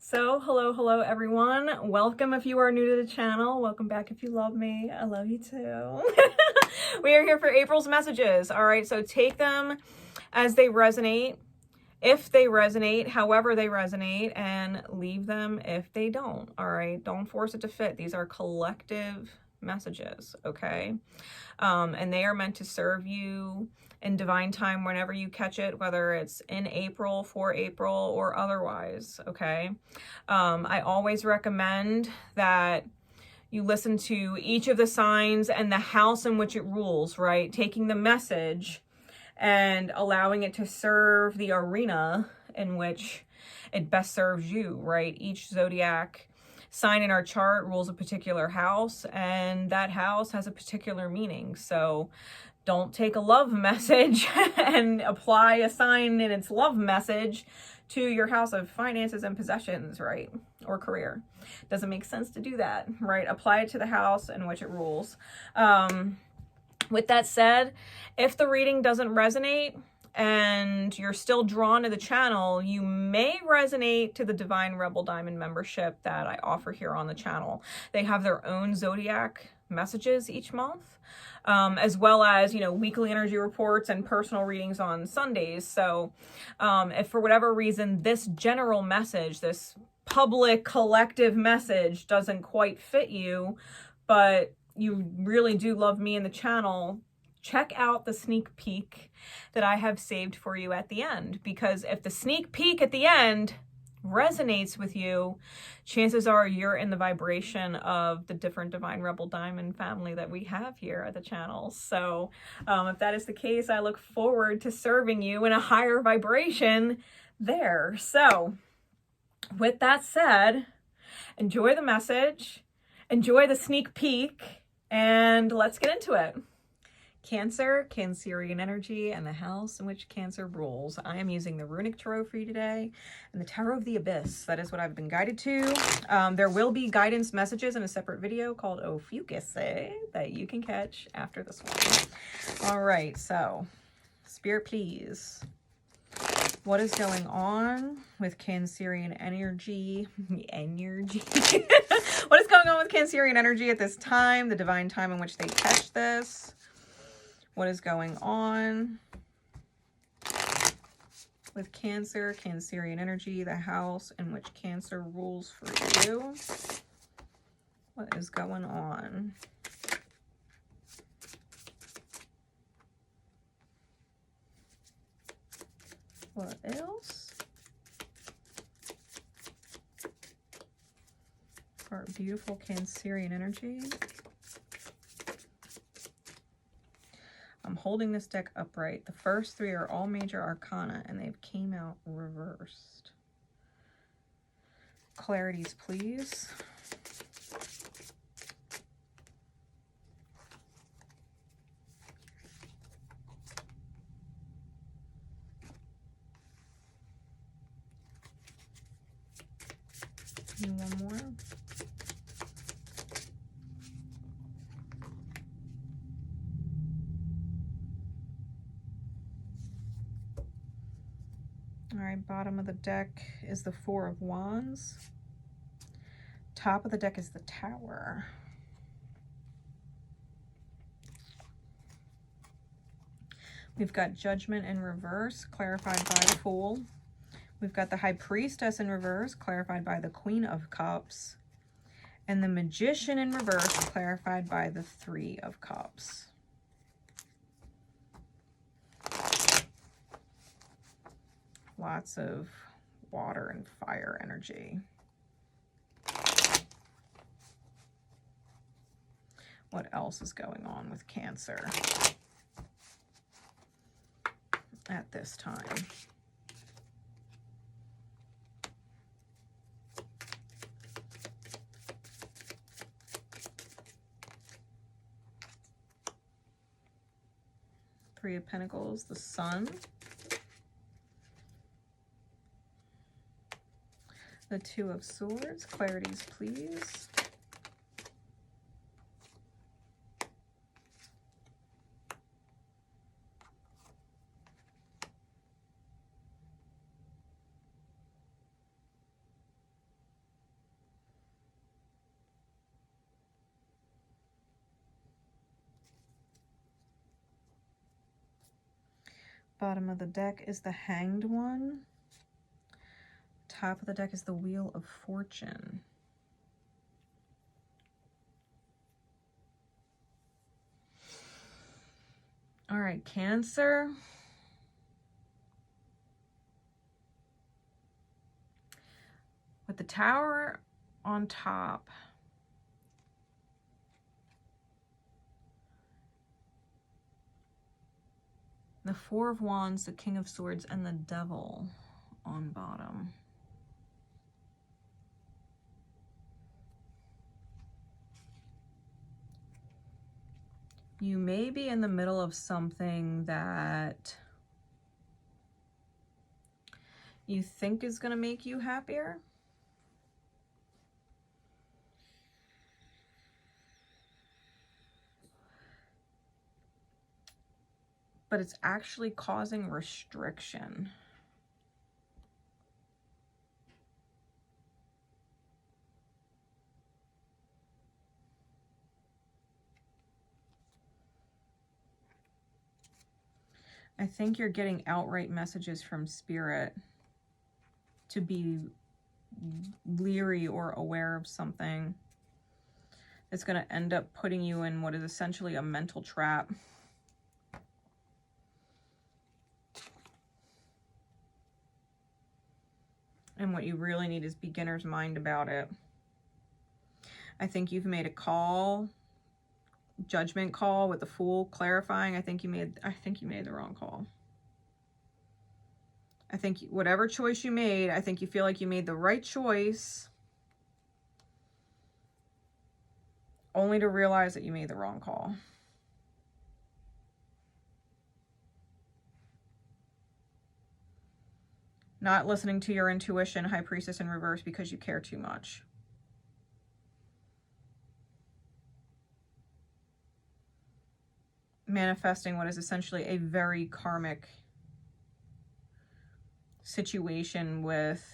So, hello everyone. Welcome if you are new to the channel. Welcome back if you love me. I love you too. We are here for April's messages. All right, so take them as they resonate, if they resonate, however they resonate, and leave them if they don't. All right, don't force it to fit. These are collective messages, okay? And they are meant to serve you in divine time whenever you catch it, whether it's in April, for April, or otherwise, okay? I always recommend that you listen to each of the signs and the house in which it rules, right? Taking the message and allowing it to serve the arena in which it best serves you, right? Each zodiac sign in our chart rules a particular house, and that house has a particular meaning. So don't take a love message and apply a sign in its love message to your house of finances and possessions, right? Or career. Doesn't make sense to do that, right? Apply it to the house in which it rules. With that said, if the reading doesn't resonate and you're still drawn to the channel, you may resonate to the Divine Rebel Diamond membership that I offer here on the channel. They have their own zodiac messages each month, as well as, you know, weekly energy reports and personal readings on Sundays. So if for whatever reason this general message, this public collective message doesn't quite fit you, but you really do love me and the channel, check out the sneak peek that I have saved for you at the end. Because if the sneak peek at the end resonates with you, chances are you're in the vibration of the different Divine Rebel Diamond family that we have here at the channel. So if that is the case, I look forward to serving you in a higher vibration there. So with that said, enjoy the message, enjoy the sneak peek, and let's get into it. Cancer, Cancerian energy, and the house in which Cancer rules. I am using the Runic Tarot for you today and the Tarot of the Abyss. That is what I've been guided to. There will be guidance messages in a separate video called Ophiuchus that you can catch after this one. All right, so Spirit, please. What is going on with Cancerian energy? What is going on with Cancerian energy at this time? The divine time in which they catch this. What is going on with Cancer, Cancerian energy, the house in which Cancer rules for you? What is going on? What else? Our beautiful Cancerian energy. I'm holding this deck upright. The first three are all major arcana and they've came out reversed. Clarities, please. And one more. All right, bottom of the deck is the Four of Wands. Top of the deck is the Tower. We've got Judgment in reverse, clarified by the Fool. We've got the High Priestess in reverse, clarified by the Queen of Cups. And the Magician in reverse, clarified by the Three of Cups. Lots of water and fire energy. What else is going on with Cancer at this time? Three of Pentacles, the Sun. The Two of Swords, clarities, please. Bottom of the deck is the Hanged One. Top of the deck is the Wheel of Fortune. All right, Cancer. With the Tower on top, the Four of Wands, the King of Swords, and the Devil on bottom. You may be in the middle of something that you think is going to make you happier. But it's actually causing restriction. I think you're getting outright messages from Spirit to be leery or aware of something that's going to end up putting you in what is essentially a mental trap. And what you really need is beginner's mind about it. I think you've made a call, judgment call with the Fool clarifying. I think you made the wrong call. I think whatever choice you made, I think you feel like you made the right choice, only to realize that you made the wrong call. Not listening to your intuition, High Priestess in reverse, because you care too much. Manifesting what is essentially a very karmic situation with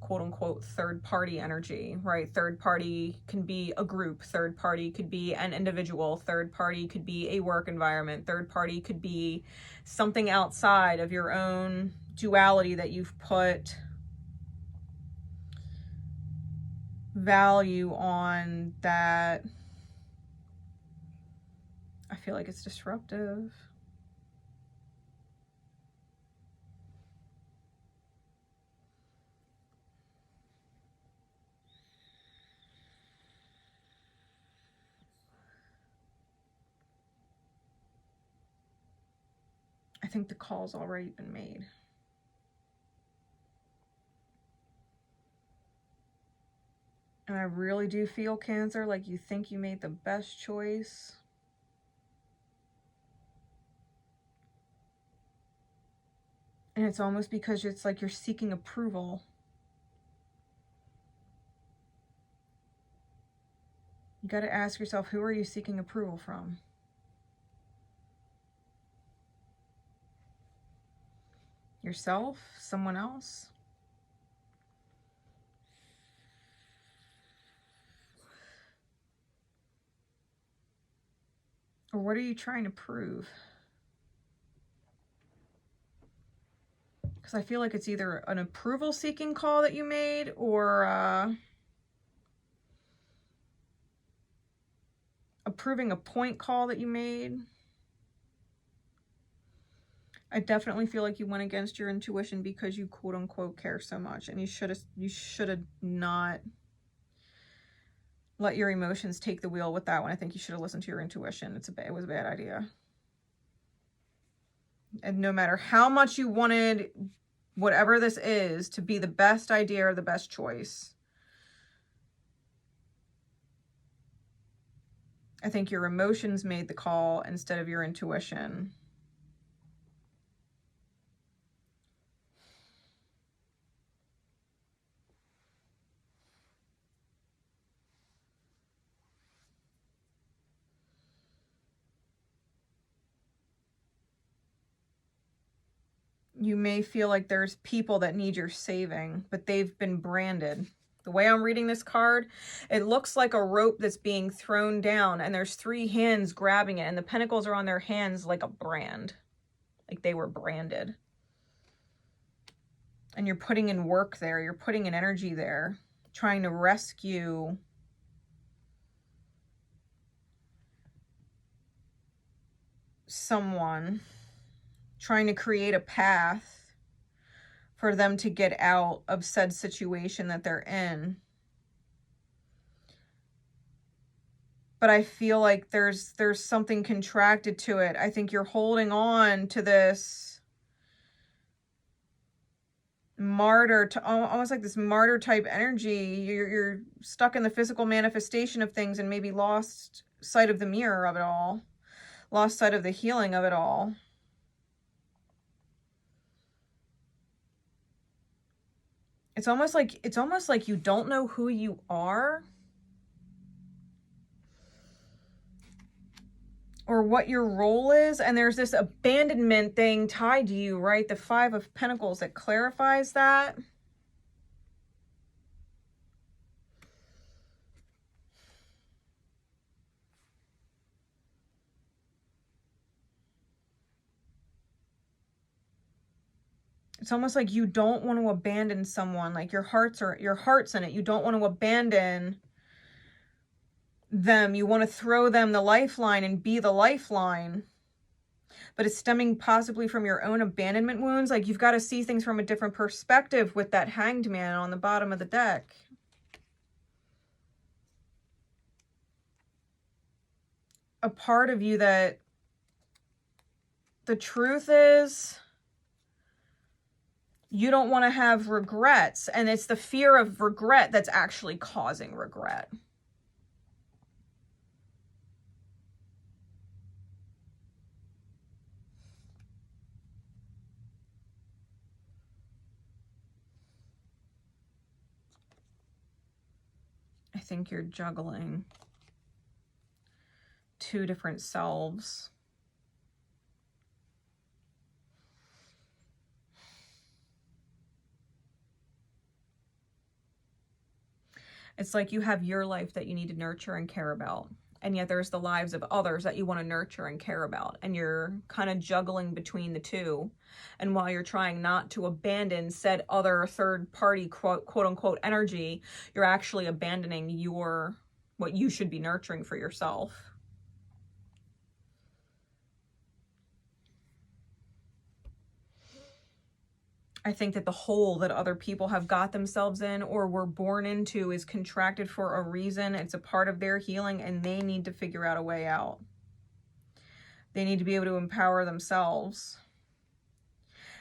quote-unquote third-party energy, right? Third party can be a group, third party could be an individual, third party could be a work environment, third party could be something outside of your own duality that you've put value on, that I feel like it's disruptive. I think the call's already been made. And I really do feel, Cancer, like you think you made the best choice. And it's almost because it's like you're seeking approval. You got to ask yourself, who are you seeking approval from? Yourself? Someone else? Or what are you trying to prove? Because I feel like it's either an approval-seeking call that you made, or approving a point call that you made. I definitely feel like you went against your intuition because you quote-unquote care so much, and you should have not let your emotions take the wheel with that one. I think you should have listened to your intuition. It was a bad idea. And no matter how much you wanted whatever this is to be the best idea or the best choice, I think your emotions made the call instead of your intuition. You may feel like there's people that need your saving, but they've been branded. The way I'm reading this card, it looks like a rope that's being thrown down, and there's 3 hands grabbing it, and the pentacles are on their hands like a brand. Like they were branded. And you're putting in work there. You're putting in energy there, trying to rescue someone, trying to create a path for them to get out of said situation that they're in. But I feel like there's something contracted to it. I think you're holding on to this martyr, to almost like this martyr type energy. You're stuck in the physical manifestation of things and maybe lost sight of the mirror of it all, lost sight of the healing of it all. It's almost like you don't know who you are or what your role is, and there's this abandonment thing tied to you, right? The Five of Pentacles that clarifies that. It's almost like you don't want to abandon someone, like your heart's in it. You don't want to abandon them. You want to throw them the lifeline and be the lifeline. But it's stemming possibly from your own abandonment wounds. Like you've got to see things from a different perspective with that Hanged Man on the bottom of the deck. A part of you that the truth is you don't want to have regrets. And it's the fear of regret that's actually causing regret. I think you're juggling two different selves. It's like you have your life that you need to nurture and care about. And yet there's the lives of others that you want to nurture and care about. And you're kind of juggling between the two. And while you're trying not to abandon said other third party quote unquote energy, you're actually abandoning what you should be nurturing for yourself. I think that the hole that other people have got themselves in or were born into is contracted for a reason. It's a part of their healing and they need to figure out a way out. They need to be able to empower themselves.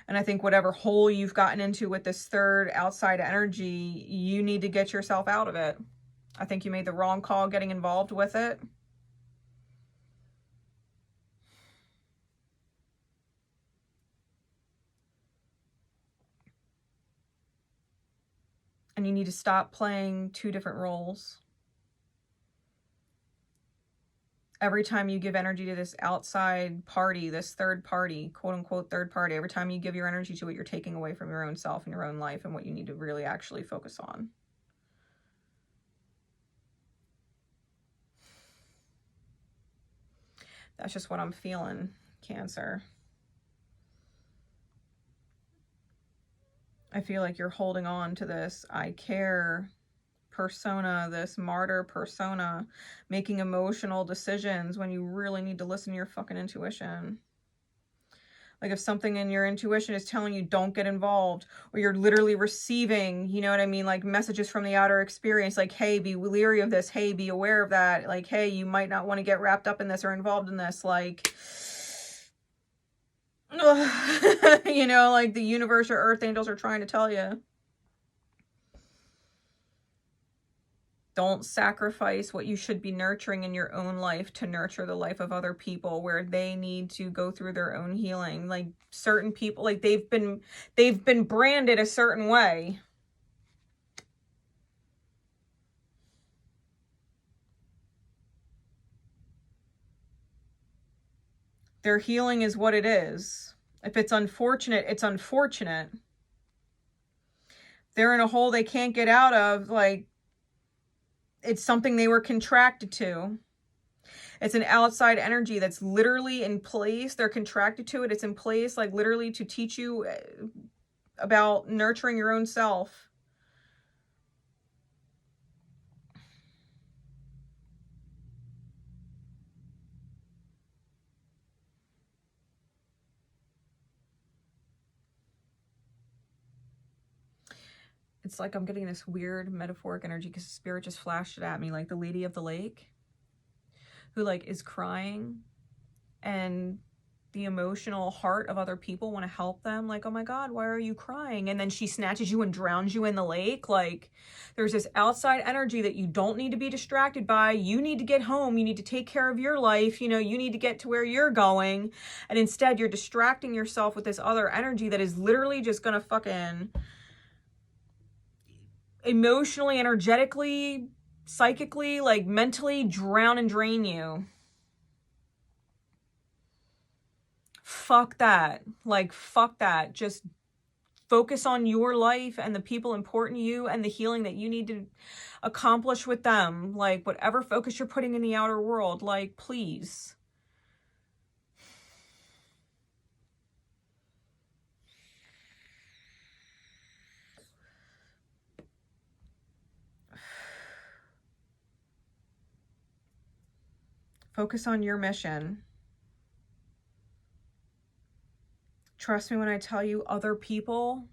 And I think whatever hole you've gotten into with this third outside energy, you need to get yourself out of it. I think you made the wrong call getting involved with it. And you need to stop playing two different roles. Every time you give energy to this outside party, this third party, quote unquote third party, every time you give your energy to it, you're taking away from your own self and your own life and what you need to really actually focus on. That's just what I'm feeling, Cancer. I feel like you're holding on to this I care persona, this martyr persona, making emotional decisions when you really need to listen to your fucking intuition. Like if something in your intuition is telling you don't get involved, or you're literally receiving, you know what I mean, like messages from the outer experience, like, hey, be leery of this, hey, be aware of that, like, hey, you might not want to get wrapped up in this or involved in this, like, you know, like the universe or earth angels are trying to tell you. Don't sacrifice what you should be nurturing in your own life to nurture the life of other people where they need to go through their own healing. Like certain people, like they've been branded a certain way. Their healing is what it is. If it's unfortunate, it's unfortunate. They're in a hole they can't get out of, like, it's something they were contracted to. It's an outside energy that's literally in place. They're contracted to it. It's in place, like literally to teach you about nurturing your own self. It's like I'm getting this weird metaphoric energy because Spirit just flashed it at me, like the Lady of the Lake who like is crying, and the emotional heart of other people want to help them, like, oh my God, why are you crying? And then she snatches you and drowns you in the lake. Like, there's this outside energy that you don't need to be distracted by. You need to get home. You need to take care of your life. You know, you need to get to where you're going. And instead you're distracting yourself with this other energy that is literally just gonna fucking emotionally, energetically, psychically, like mentally drown and drain you. Fuck that. Like, fuck that. Just focus on your life and the people important to you and the healing that you need to accomplish with them. Like, whatever focus you're putting in the outer world, like, please. Focus on your mission. Trust me when I tell you, other people,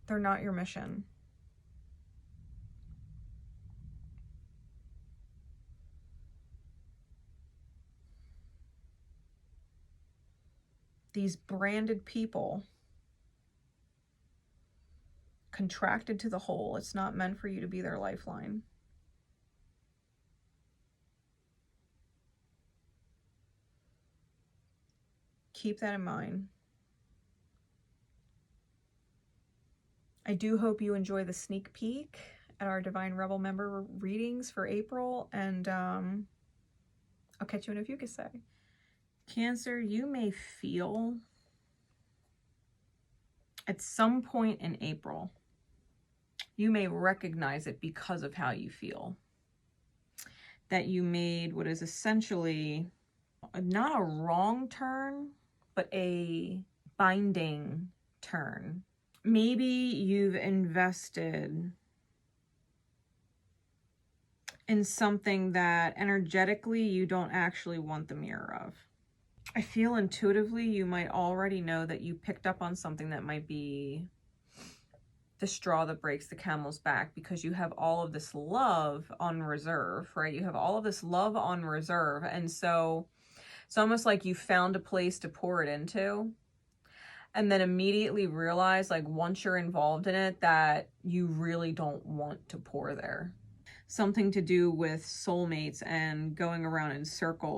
they're not your mission. These branded people, contracted to the whole, it's not meant for you to be their lifeline. Keep that in mind. I do hope you enjoy the sneak peek at our Divine Rebel member readings for April, and I'll catch you in a few, say. Cancer, you may feel at some point in April, you may recognize it because of how you feel, that you made what is essentially not a wrong turn, but a binding turn. Maybe you've invested in something that energetically you don't actually want the mirror of. I feel intuitively you might already know that you picked up on something that might be the straw that breaks the camel's back, because you have all of this love on reserve, right? You have all of this love on reserve. And so it's almost like you found a place to pour it into, and then immediately realize, like, once you're involved in it, that you really don't want to pour there. Something to do with soulmates and going around in circles.